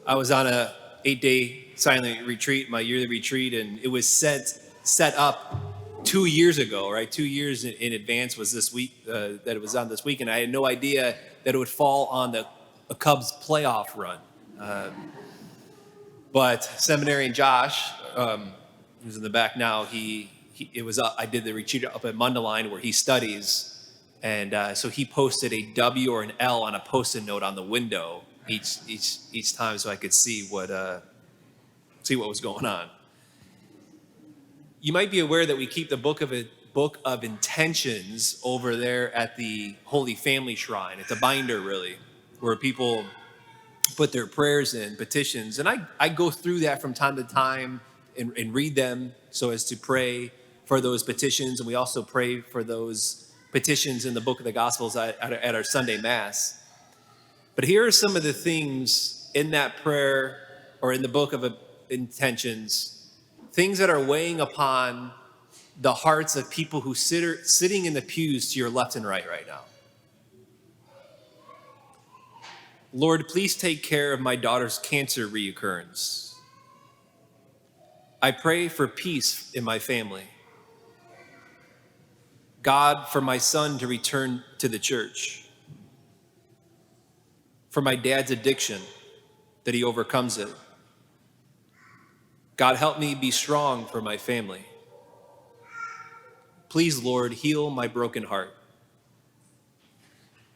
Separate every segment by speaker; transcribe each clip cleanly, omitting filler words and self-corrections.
Speaker 1: I was on a 8-day silent retreat, my yearly retreat, and it was set up 2 years ago, right? 2 years in advance was this week, that it was on this week, and I had no idea that it would fall on a Cubs playoff run. But seminarian Josh, who's in the back now, I did the retreat up at Mundelein where he studies, and so he posted a W or an L on a Post-it note on the window each time, so I could see what was going on. You might be aware that we keep the book of intentions over there at the Holy Family Shrine. It's a binder, really, where people put their prayers in, petitions, and I go through that from time to time and read them so as to pray for those petitions, and we also pray for those petitions in the book of the Gospels at our Sunday Mass. But here are some of the things in that prayer or in the book of intentions, things that are weighing upon the hearts of people who sitting in the pews to your left and right now. Lord, please take care of my daughter's cancer reoccurrence. I pray for peace in my family. God, for my son to return to the church. For my dad's addiction, that he overcomes it. God, help me be strong for my family. Please, Lord, heal my broken heart.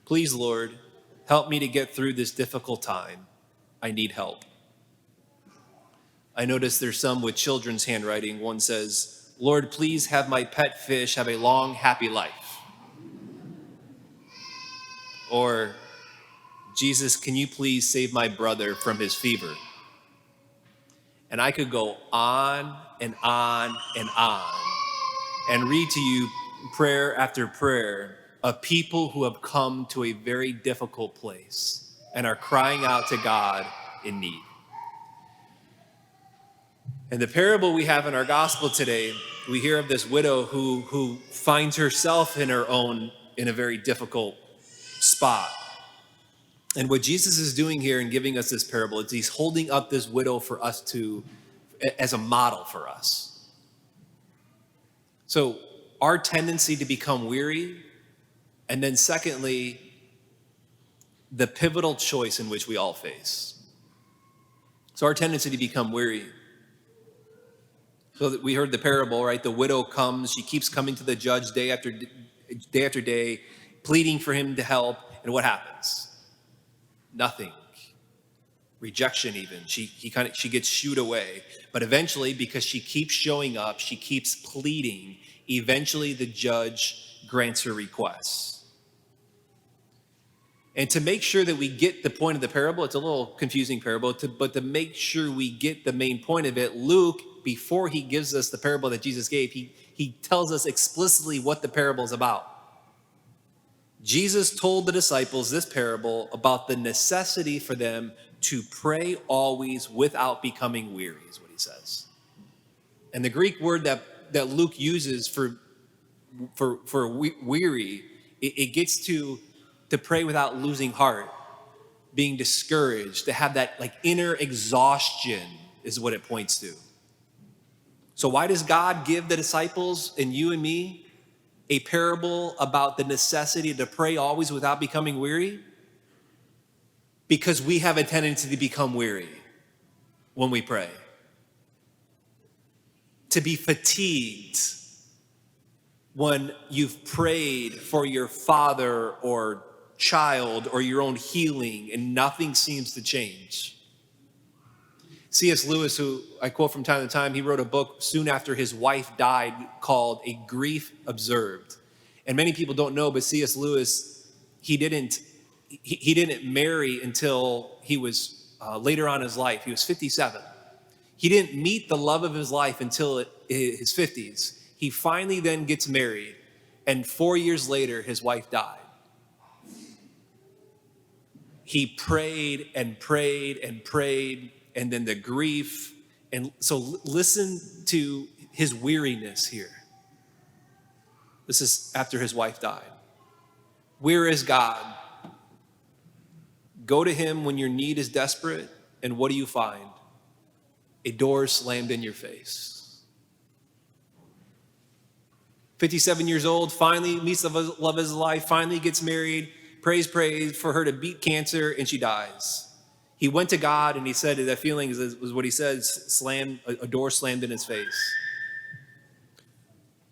Speaker 1: Please, Lord, help me to get through this difficult time. I need help. I notice there's some with children's handwriting. One says, Lord, please have my pet fish have a long, happy life. Or, Jesus, can you please save my brother from his fever? And I could go on and on and on and read to you prayer after prayer of people who have come to a very difficult place and are crying out to God in need. And the parable we have in our gospel today, we hear of this widow who finds herself in a very difficult spot. And what Jesus is doing here in giving us this parable is he's holding up this widow for us as a model for us. So our tendency to become weary, and then secondly, the pivotal choice in which we all face. So our tendency to become weary. So that we heard the parable, right? The widow comes, she keeps coming to the judge day after day, pleading for him to help, and what happens? Nothing. Rejection even. She gets shooed away. But eventually, because she keeps showing up, she keeps pleading, eventually the judge grants her request. And to make sure that we get the point of the parable, it's a little confusing parable, but to make sure we get the main point of it, Luke, before he gives us the parable that Jesus gave, he tells us explicitly what the parable is about. Jesus told the disciples this parable about the necessity for them to pray always without becoming weary, is what he says. And the Greek word that Luke uses for weary, it gets to pray without losing heart, being discouraged, to have that like inner exhaustion is what it points to. So why does God give the disciples and you and me a parable about the necessity to pray always without becoming weary? Because we have a tendency to become weary when we pray. To be fatigued when you've prayed for your father or child or your own healing and nothing seems to change. C.S. Lewis, who I quote from time to time, he wrote a book soon after his wife died called A Grief Observed. And many people don't know, but C.S. Lewis, he didn't marry until he was later on in his life. He was 57. He didn't meet the love of his life until his 50s. He finally then gets married, and 4 years later, his wife died. He prayed and prayed and prayed, and then the grief. And so listen to his weariness here. This is after his wife died. Where is God? Go to him when your need is desperate. And what do you find? A door slammed in your face. 57 years old, finally meets the love of his life, finally gets married, prays for her to beat cancer, and she dies. He went to God and he said that feeling was what he said, a door slammed in his face.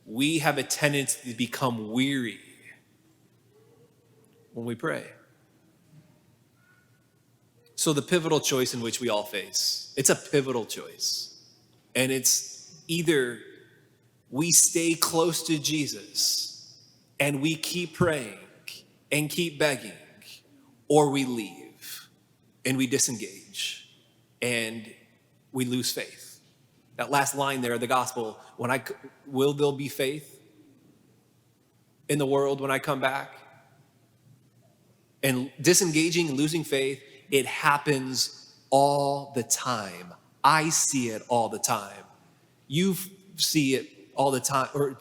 Speaker 1: We have a tendency to become weary when we pray. So the pivotal choice in which we all face, it's a pivotal choice. And it's either we stay close to Jesus and we keep praying and keep begging, or we leave and we disengage and we lose faith. That last line there of the gospel, will there be faith in the world when I come back? And disengaging and losing faith, it happens all the time. I see it all the time. You see it all the time, or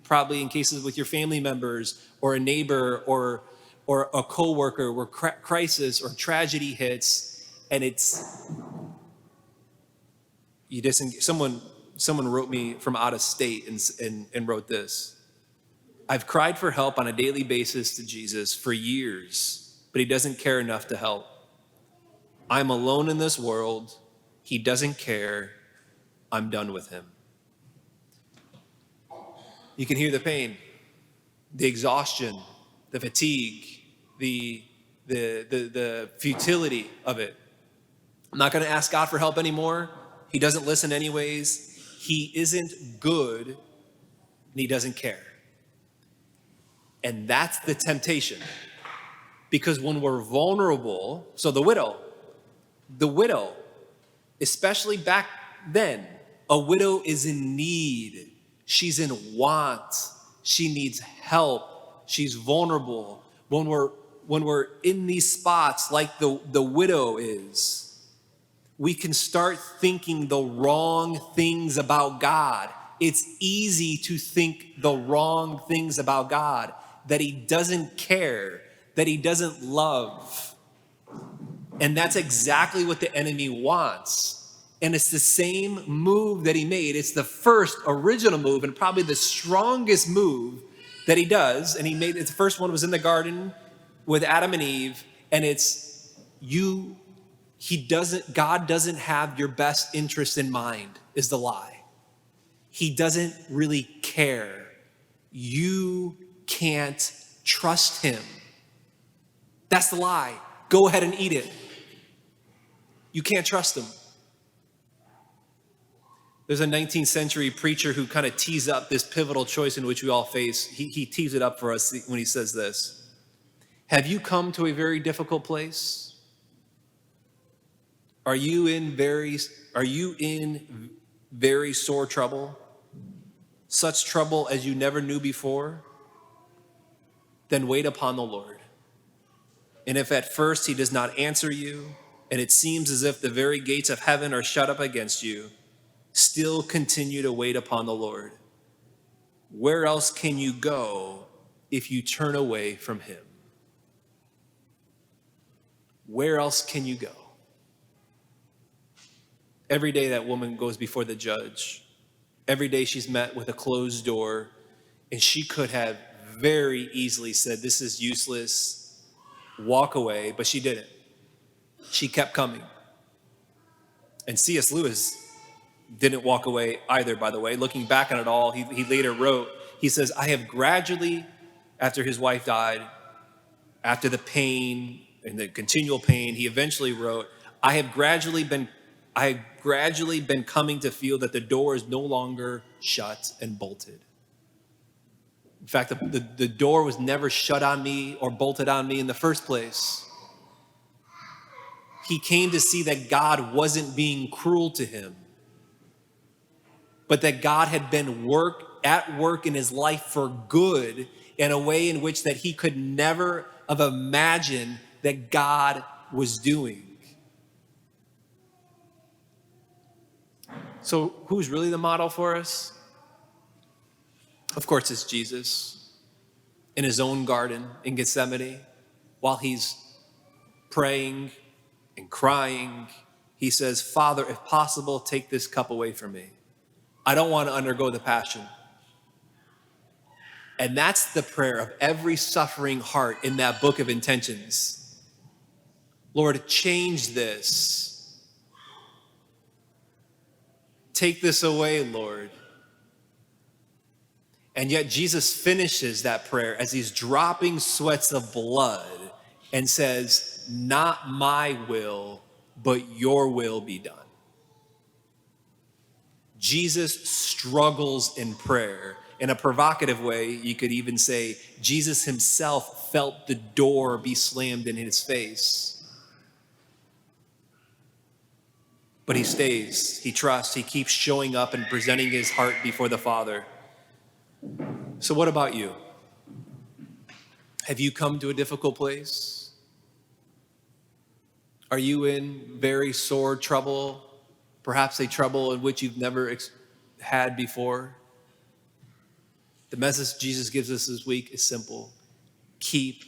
Speaker 1: probably in cases with your family members or a neighbor or a coworker where crisis or tragedy hits, and someone wrote me from out of state and wrote this. I've cried for help on a daily basis to Jesus for years, but he doesn't care enough to help. I'm alone in this world. He doesn't care. I'm done with him. You can hear the pain, the exhaustion, the fatigue, the futility of it. I'm not going to ask God for help anymore. He doesn't listen anyways. He isn't good, and he doesn't care. And that's the temptation. Because when we're vulnerable, so the widow, especially back then, a widow is in need. She's in want. She needs help. She's vulnerable. When we're in these spots like the widow is, we can start thinking the wrong things about God. It's easy to think the wrong things about God, that he doesn't care, that he doesn't love. And that's exactly what the enemy wants. And it's the same move that he made. It's the first original move and probably the strongest move that he does. And the first one was in the garden with Adam and Eve. And God doesn't have your best interest in mind, is the lie. He doesn't really care. You can't trust him. That's the lie. Go ahead and eat it. You can't trust him. There's a 19th century preacher who kind of tees up this pivotal choice in which we all face. He tees it up for us when he says this. Have you come to a very difficult place? Are you in very sore trouble? Such trouble as you never knew before? Then wait upon the Lord. And if at first he does not answer you, and it seems as if the very gates of heaven are shut up against you, still continue to wait upon the Lord. Where else can you go if you turn away from him? Where else can you go? Every day that woman goes before the judge. Every day she's met with a closed door, and she could have very easily said, this is useless, walk away, but she didn't. She kept coming. And C.S. Lewis didn't walk away either, by the way. Looking back on it all, he later wrote, he says, I have gradually, after his wife died, after the pain and the continual pain, he eventually wrote, I have gradually been coming to feel that the door is no longer shut and bolted. In fact, the door was never shut on me or bolted on me in the first place. He came to see that God wasn't being cruel to him, but that God had been at work in his life for good in a way in which that he could never have imagined that God was doing. So who's really the model for us? Of course, it's Jesus in his own garden in Gethsemane while he's praying and crying, he says, Father, if possible, take this cup away from me. I don't want to undergo the passion. And that's the prayer of every suffering heart in that book of intentions. Lord, change this. Take this away, Lord. And yet Jesus finishes that prayer as he's dropping sweats of blood and says, not my will, but your will be done. Jesus struggles in prayer. In a provocative way, you could even say Jesus himself felt the door be slammed in his face. But he stays, he trusts, he keeps showing up and presenting his heart before the Father. So what about you? Have you come to a difficult place? Are you in very sore trouble? Perhaps a trouble in which you've never had before? The message Jesus gives us this week is simple. Keep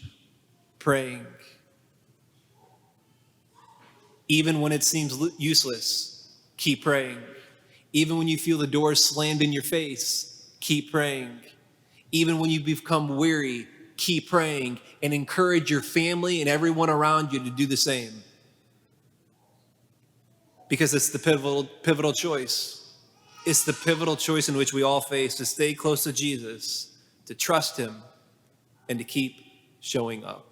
Speaker 1: praying. Even when it seems useless, keep praying. Even when you feel the door slammed in your face, keep praying. Even when you become weary, keep praying, and encourage your family and everyone around you to do the same. Because it's the pivotal choice. It's the pivotal choice in which we all face, to stay close to Jesus, to trust him, and to keep showing up.